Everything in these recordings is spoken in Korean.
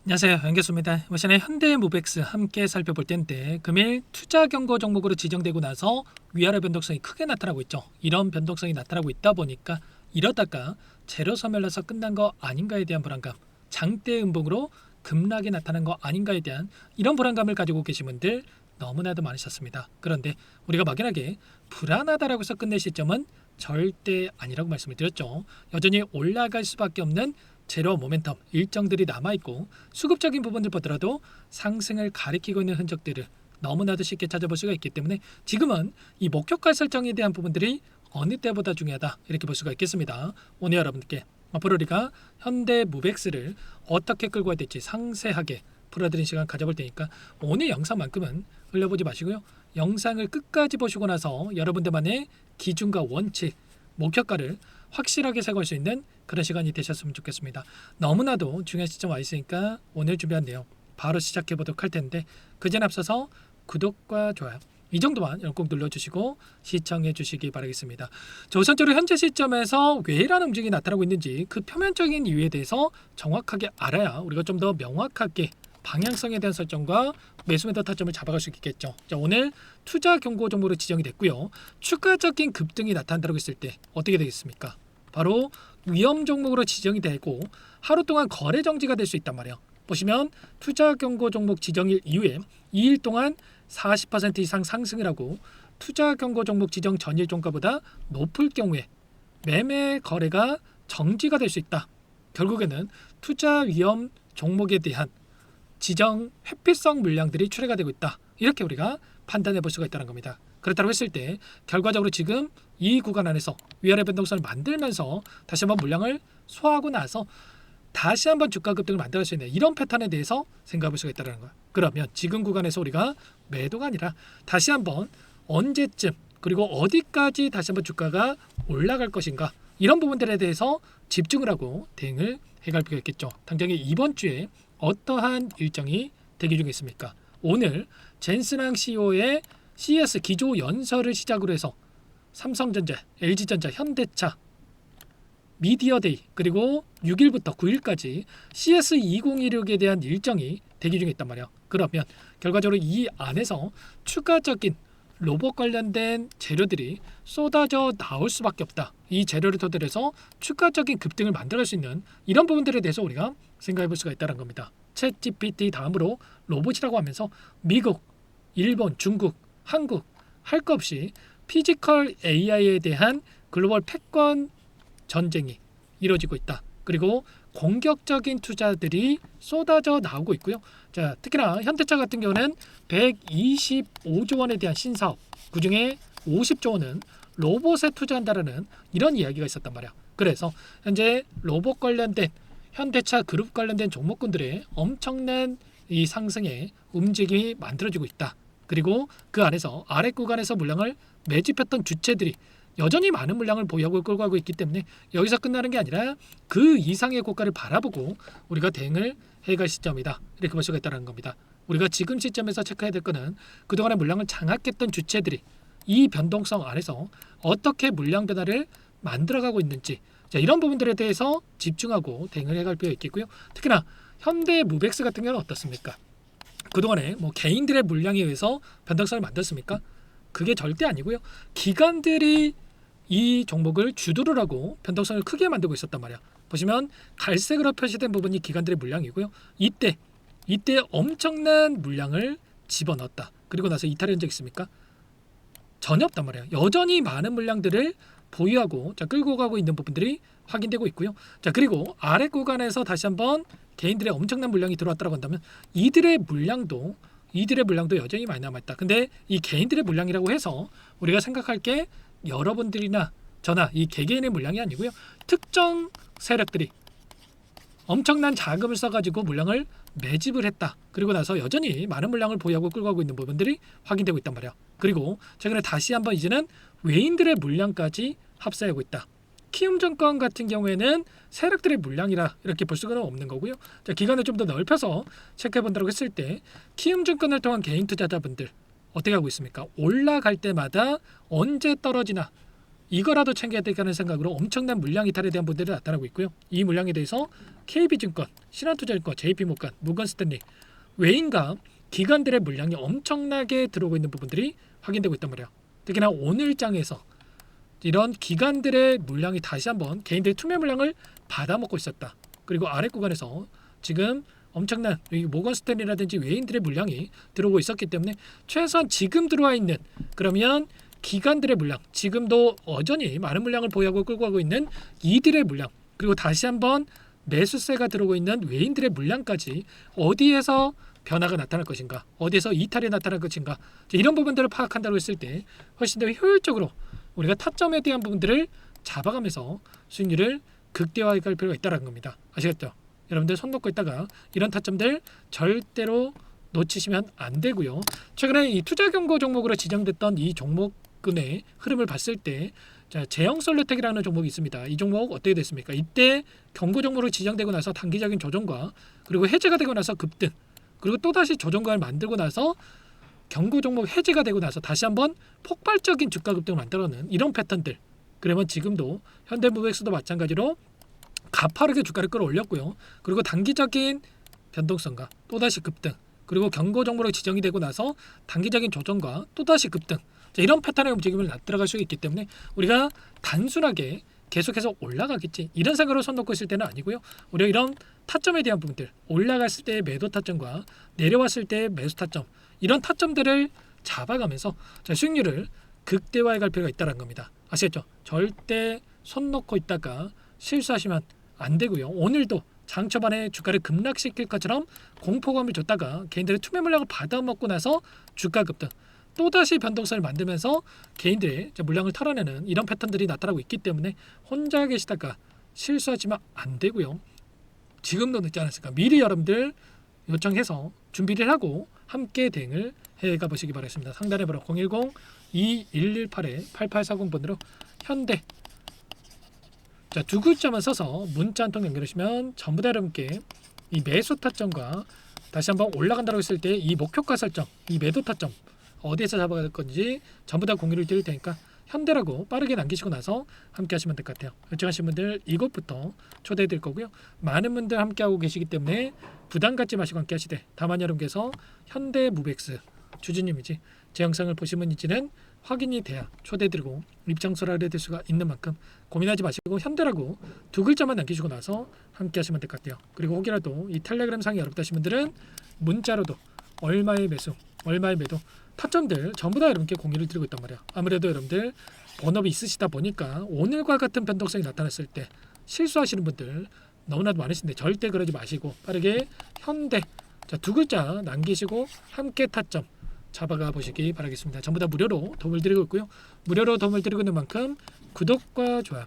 안녕하세요, 연결수입니다. 이번 시간에 현대모백스 함께 살펴볼 텐데 금일 투자 경고 종목으로 지정되고 나서 위아래 변동성이 크게 나타나고 있죠. 이런 변동성이 나타나고 있다 보니까 이러다가 재료 소멸해서 끝난 거 아닌가에 대한 불안감, 장대 음봉으로 급락이 나타난 거 아닌가에 대한 이런 불안감을 가지고 계신 분들 너무나도 많으셨습니다. 그런데 우리가 막연하게 불안하다라고 해서 끝낼 시점은 절대 아니라고 말씀을 드렸죠. 여전히 올라갈 수밖에 없는 제로 모멘텀 일정들이 남아있고 수급적인 부분들 보더라도 상승을 가리키고 있는 흔적들을 너무나도 쉽게 찾아볼 수가 있기 때문에 지금은 이 목표가 설정에 대한 부분들이 어느 때보다 중요하다 이렇게 볼 수가 있겠습니다. 오늘 여러분들께 앞으로 우리가 현대모백스를 어떻게 끌고 가야 될지 상세하게 풀어드린 시간 가져볼 테니까 오늘 영상만큼은 흘려보지 마시고요. 영상을 끝까지 보시고 나서 여러분들만의 기준과 원칙, 목표가를 확실하게 세울 수 있는 그런 시간이 되셨으면 좋겠습니다. 너무나도 중요한 시점 와 있으니까 오늘 준비한 내용 바로 시작해 보도록 할 텐데 그전 앞서서 구독과 좋아요 이 정도만 꼭 눌러주시고 시청해 주시기 바라겠습니다. 자, 우선적으로 현재 시점에서 왜 이런 움직임이 나타나고 있는지 그 표면적인 이유에 대해서 정확하게 알아야 우리가 좀 더 명확하게 방향성에 대한 설정과 매수매도 타점을 잡아갈 수 있겠죠. 자, 오늘 투자 경고 종목으로 지정이 됐고요. 추가적인 급등이 나타난다고 했을 때 어떻게 되겠습니까? 바로 위험 종목으로 지정이 되고 하루 동안 거래 정지가 될 수 있단 말이에요. 보시면 투자 경고 종목 지정일 이후에 2일 동안 40% 이상 상승을 하고 투자 경고 종목 지정 전일 종가보다 높을 경우에 매매 거래가 정지가 될 수 있다. 결국에는 투자 위험 종목에 대한 지정 회피성 물량들이 출회가 되고 있다. 이렇게 우리가 판단해 볼 수가 있다는 겁니다. 그렇다고 했을 때 결과적으로 지금 이 구간 안에서 위아래 변동성을 만들면서 다시 한번 물량을 소화하고 나서 다시 한번 주가 급등을 만들 수 있는 이런 패턴에 대해서 생각해 볼 수가 있다는 거예요. 그러면 지금 구간에서 우리가 매도가 아니라 다시 한번 언제쯤 그리고 어디까지 다시 한번 주가가 올라갈 것인가 이런 부분들에 대해서 집중을 하고 대응을 해갈 필요가 있겠죠. 당장에 이번 주에 어떠한 일정이 대기 중에 있습니까? 오늘 젠스랑 CEO의 CES 기조 연설을 시작으로 해서 삼성전자, LG전자, 현대차, 미디어데이 그리고 6일부터 9일까지 CS 2016에 대한 일정이 대기 중에 있단 말이야. 그러면 결과적으로 이 안에서 추가적인 로봇 관련된 재료들이 쏟아져 나올 수밖에 없다. 이 재료를 토대로 해서 추가적인 급등을 만들어갈 수 있는 이런 부분들에 대해서 우리가 생각해 볼 수가 있다는 겁니다. 챗 GPT 다음으로 로봇이라고 하면서 미국, 일본, 중국, 한국 할 것 없이 피지컬 AI에 대한 글로벌 패권 전쟁이 이루어지고 있다. 그리고 공격적인 투자들이 쏟아져 나오고 있고요. 자, 특히나 현대차 같은 경우는 125조 원에 대한 신사업, 그중에 50조 원은 로봇에 투자한다라는 이런 이야기가 있었단 말이야. 그래서 현재 로봇 관련된 현대차 그룹 관련된 종목군들의 엄청난 이 상승의 움직임이 만들어지고 있다. 그리고 그 안에서 아래 구간에서 물량을 매집했던 주체들이 여전히 많은 물량을 보유하고 끌고 가고 있기 때문에 여기서 끝나는 게 아니라 그 이상의 고가를 바라보고 우리가 대응을 해갈 시점이다. 이렇게 볼 수가 있다는 겁니다. 우리가 지금 시점에서 체크해야 될 거는 그동안의 물량을 장악했던 주체들이 이 변동성 안에서 어떻게 물량 변화를 만들어가고 있는지 자, 이런 부분들에 대해서 집중하고 대응을 해갈 필요가 있겠고요. 특히나 현대모백스 같은 경우는 어떻습니까? 그동안에 뭐 개인들의 물량에 의해서 변동성을 만들었습니까? 그게 절대 아니고요. 기관들이 이 종목을 주도를 하고 변동성을 크게 만들고 있었단 말이야. 보시면 갈색으로 표시된 부분이 기관들의 물량이고요. 이때 엄청난 물량을 집어넣었다. 그리고 나서 이탈한 적 있습니까? 전혀 없단 말이에요. 여전히 많은 물량들을 보유하고 자, 끌고 가고 있는 부분들이 확인되고 있고요. 자, 그리고 아래 구간에서 다시 한번 개인들의 엄청난 물량이 들어왔다고 한다면 이들의 물량도 여전히 많이 남아있다. 근데 이 개인들의 물량이라고 해서 우리가 생각할 게 여러분들이나 저나 이 개개인의 물량이 아니고요. 특정 세력들이 엄청난 자금을 써가지고 물량을 매집을 했다. 그리고 나서 여전히 많은 물량을 보유하고 끌고 가고 있는 부분들이 확인되고 있단 말이야. 그리고 최근에 다시 한번 이제는 외인들의 물량까지 합세하고 있다. 키움증권 같은 경우에는 세력들의 물량이라 이렇게 볼 수가 없는 거고요. 자, 기간을 좀 더 넓혀서 체크해 본다고 했을 때 키움증권을 통한 개인 투자자분들 어떻게 하고 있습니까? 올라갈 때마다 언제 떨어지나 이거라도 챙겨야 되겠다는 생각으로 엄청난 물량 이탈에 대한 분들이 나타나고 있고요. 이 물량에 대해서 KB증권, 신한투자증권, JP모간, 모건스탠리, 외인과 기관들의 물량이 엄청나게 들어오고 있는 부분들이 확인되고 있단 말이야. 특히나 오늘 장에서 이런 기관들의 물량이 다시 한번 개인들의 투매 물량을 받아먹고 있었다. 그리고 아래 구간에서 지금 엄청난 모건스탠리라든지 외인들의 물량이 들어오고 있었기 때문에 최소한 지금 들어와 있는 그러면 기관들의 물량, 지금도 여전히 많은 물량을 보유하고 끌고 가고 있는 이들의 물량, 그리고 다시 한번 매수세가 들어오고 있는 외인들의 물량까지 어디에서 변화가 나타날 것인가, 어디에서 이탈이 나타날 것인가, 이런 부분들을 파악한다고 했을 때 훨씬 더 효율적으로 우리가 타점에 대한 부분들을 잡아가면서 수익률을 극대화할 필요가 있다는 겁니다. 아시겠죠? 여러분들 손 놓고 있다가 이런 타점들 절대로 놓치시면 안 되고요. 최근에 이 투자 경고 종목으로 지정됐던 이 종목군의 흐름을 봤을 때 제형솔루텍이라는 종목이 있습니다. 이 종목 어떻게 됐습니까? 이때 경고 종목으로 지정되고 나서 단기적인 조정과 그리고 해제가 되고 나서 급등, 그리고 또다시 조정관을 만들고 나서 경고 종목 해제가 되고 나서 다시 한번 폭발적인 주가 급등을 만들어내는 이런 패턴들. 그러면 지금도 현대무백스도 마찬가지로 가파르게 주가를 끌어올렸고요. 그리고 단기적인 변동성과 또다시 급등, 그리고 경고 종목으로 지정이 되고 나서 단기적인 조정과 또다시 급등, 이런 패턴의 움직임을 나타나갈 수 있기 때문에 우리가 단순하게 계속해서 올라가겠지 이런 생각으로 손 놓고 있을 때는 아니고요. 우리가 이런 타점에 대한 부분들, 올라갔을 때의 매도 타점과 내려왔을 때의 매수 타점, 이런 타점들을 잡아가면서 수익률을 극대화해 갈 필요가 있다는 겁니다. 아시겠죠? 절대 손 놓고 있다가 실수하시면 안 되고요. 오늘도 장 초반에 주가를 급락시킬 것처럼 공포감을 줬다가 개인들의 투매 물량을 받아먹고 나서 주가 급등, 또다시 변동성을 만들면서 개인들의 물량을 털어내는 이런 패턴들이 나타나고 있기 때문에 혼자 계시다가 실수하시면 안 되고요. 지금도 늦지 않았으니까 미리 여러분들 요청해서 준비를 하고 함께 대응을 해가 보시기 바라겠습니다. 상단에 바로 010-2118-8840번으로 현대 두 글자만 써서 문자 한 통 연결하시면 전부 다 여러분께 이 매수 타점과 다시 한번 올라간다고 했을 때 이 목표가 설정, 이 매도 타점 어디에서 잡아갈 건지 전부 다 공유를 드릴 테니까 현대라고 빠르게 남기시고 나서 함께 하시면 될 것 같아요. 요청하신 분들 이것부터 초대해 드릴 거고요. 많은 분들 함께 하고 계시기 때문에 부담 갖지 마시고 함께 하시되, 다만 여러분께서 현대무백스 주주님이지 제 영상을 보신 분인지는 확인이 돼야 초대해 드리고 입장소를 알려드릴 수가 있는 만큼 고민하지 마시고 현대라고 두 글자만 남기시고 나서 함께 하시면 될 것 같아요. 그리고 혹이라도 이 텔레그램 상이 어렵다 하신 분들은 문자로도 얼마의 매수, 얼마의 매도 타점들 전부 다 여러분께 공유를 드리고 있단 말이야. 아무래도 여러분들 본업이 있으시다 보니까 오늘과 같은 변동성이 나타났을 때 실수하시는 분들 너무나도 많으신데 절대 그러지 마시고 빠르게 현대 두 글자 남기시고 함께 타점 잡아가 보시기 바라겠습니다. 전부 다 무료로 도움을 드리고 있고요. 무료로 도움을 드리고 있는 만큼 구독과 좋아요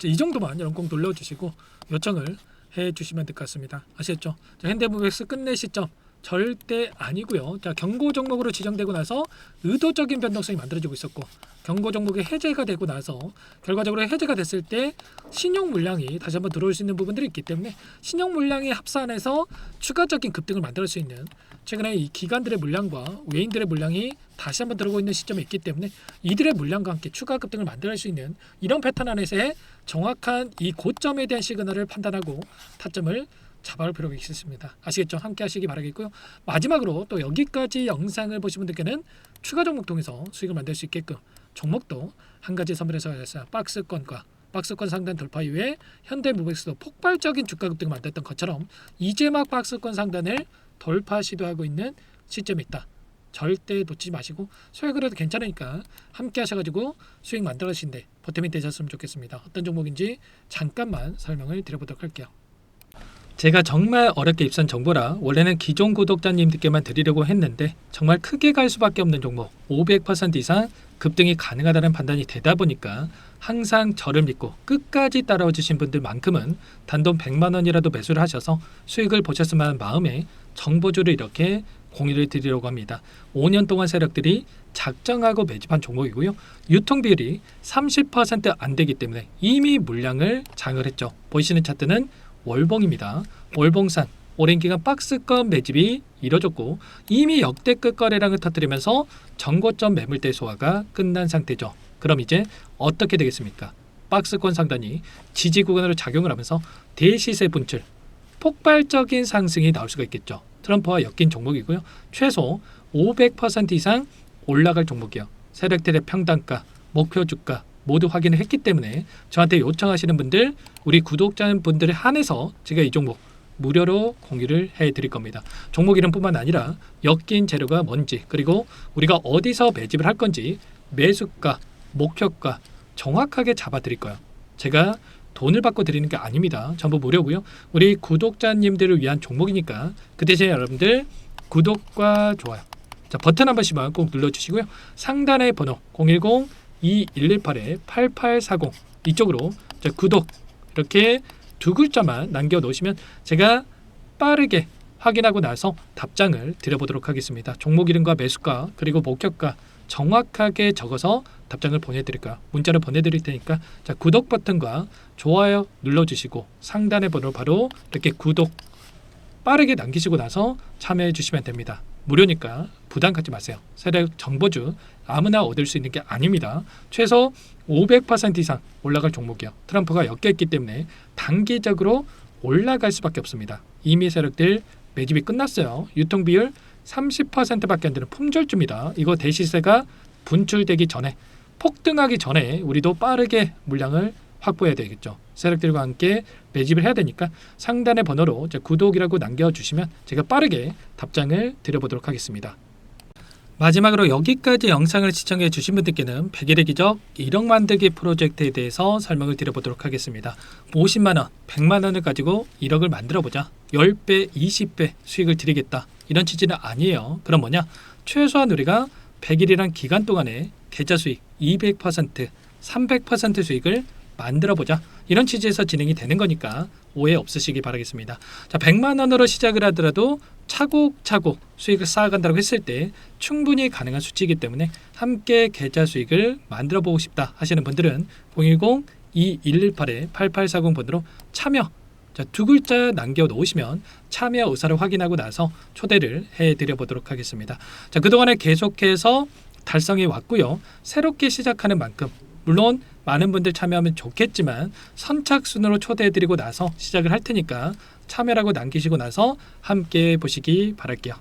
이 정도만 여러분 꼭 눌러주시고 요청을 해주시면 될 것 같습니다. 아시겠죠? 현대무백스 끝낼 시점 절대 아니고요. 경고 종목으로 지정되고 나서 의도적인 변동성이 만들어지고 있었고, 경고 종목이 해제가 되고 나서 결과적으로 해제가 됐을 때 신용 물량이 다시 한번 들어올 수 있는 부분들이 있기 때문에 신용 물량이 합산해서 추가적인 급등을 만들 수 있는, 최근에 이 기관들의 물량과 외인들의 물량이 다시 한번 들어오고 있는 시점에 있기 때문에 이들의 물량과 함께 추가 급등을 만들 수 있는 이런 패턴 안에서의 정확한 이 고점에 대한 시그널을 판단하고 타점을 잡아올 필요가 있습니다. 아시겠죠? 함께 하시기 바라겠고요. 마지막으로 또 여기까지 영상을 보신 분들께는 추가 종목 통해서 수익을 만들 수 있게끔 종목도 한 가지 선물해서 하셨어요. 박스권과 박스권 상단 돌파 이후에 현대무백스도 폭발적인 주가 급등을 만들었던 것처럼 이제 막 박스권 상단을 돌파 시도하고 있는 시점이 있다. 절대 놓치지 마시고 수익을 해도 괜찮으니까 함께 하셔가지고 수익 만들어주신데 보탬이 되셨으면 좋겠습니다. 어떤 종목인지 잠깐만 설명을 드려보도록 할게요. 제가 정말 어렵게 입선 정보라 원래는 기존 구독자님들께만 드리려고 했는데 정말 크게 갈 수밖에 없는 종목 500% 이상 급등이 가능하다는 판단이 되다 보니까 항상 저를 믿고 끝까지 따라와 주신 분들만큼은 단돈 100만 원이라도 매수를 하셔서 수익을 보셨으면 하는 마음에 정보주를 이렇게 공유를 드리려고 합니다. 5년 동안 세력들이 작정하고 매집한 종목이고요. 유통 비율이 30% 안 되기 때문에 이미 물량을 장을 했죠. 보이시는 차트는 월봉입니다. 월봉산 오랜 기간 박스권 매집이 이뤄졌고 이미 역대급 거래량을 터뜨리면서 전고점 매물대 소화가 끝난 상태죠. 그럼 이제 어떻게 되겠습니까? 박스권 상단이 지지 구간으로 작용을 하면서 대시세 분출, 폭발적인 상승이 나올 수가 있겠죠. 트럼프와 엮인 종목이고요. 최소 500% 이상 올라갈 종목이요. 세력들의 평단가, 목표 주가 모두 확인을 했기 때문에 저한테 요청하시는 분들, 우리 구독자분들에 한해서 제가 이 종목 무료로 공유를 해드릴 겁니다. 종목 이름뿐만 아니라 엮인 재료가 뭔지, 그리고 우리가 어디서 매집을 할 건지 매수가, 목표가 정확하게 잡아드릴 거예요. 제가 돈을 받고 드리는 게 아닙니다. 전부 무료고요. 우리 구독자님들을 위한 종목이니까 그 대신에 여러분들 구독과 좋아요, 자, 버튼 한 번씩만 꼭 눌러주시고요. 상단의 번호 010-2118-8840 이쪽으로 구독 이렇게 두 글자만 남겨놓으시면 제가 빠르게 확인하고 나서 답장을 드려보도록 하겠습니다. 종목 이름과 매수가 그리고 목표가 정확하게 적어서 답장을 보내드릴까요? 문자로 보내드릴 테니까 자, 구독 버튼과 좋아요 눌러주시고 상단의 번호 바로 이렇게 구독 빠르게 남기시고 나서 참여해 주시면 됩니다. 무료니까 부담 갖지 마세요. 세력 정보주 아무나 얻을 수 있는 게 아닙니다. 최소 500% 이상 올라갈 종목이요. 트럼프가 엮였기 때문에 단기적으로 올라갈 수밖에 없습니다. 이미 세력들 매집이 끝났어요. 유통비율 30%밖에 안 되는 품절주입니다. 이거 대시세가 분출되기 전에, 폭등하기 전에 우리도 빠르게 물량을 확보해야 되겠죠. 세력들과 함께 매집을 해야 되니까 상단의 번호로 구독이라고 남겨주시면 제가 빠르게 답장을 드려보도록 하겠습니다. 마지막으로 여기까지 영상을 시청해 주신 분들께는 100일의 기적 1억 만들기 프로젝트에 대해서 설명을 드려보도록 하겠습니다. 50만원, 100만원을 가지고 1억을 만들어보자, 10배, 20배 수익을 드리겠다, 이런 취지는 아니에요. 그럼 뭐냐? 최소한 우리가 100일이란 기간 동안에 계좌 수익 200%, 300% 수익을 만들어보자, 이런 취지에서 진행이 되는 거니까 오해 없으시기 바라겠습니다. 자, 100만 원으로 시작을 하더라도 차곡차곡 수익을 쌓아간다고 했을 때 충분히 가능한 수치이기 때문에 함께 계좌 수익을 만들어 보고 싶다 하시는 분들은 010-2118-8840 번호로 참여, 자, 두 글자 남겨 놓으시면 참여 의사를 확인하고 나서 초대를 해드려 보도록 하겠습니다. 자, 그동안에 계속해서 달성해 왔고요. 새롭게 시작하는 만큼 물론 많은 분들 참여하면 좋겠지만 선착순으로 초대해드리고 나서 시작을 할 테니까 참여라고 남기시고 나서 함께 보시기 바랄게요.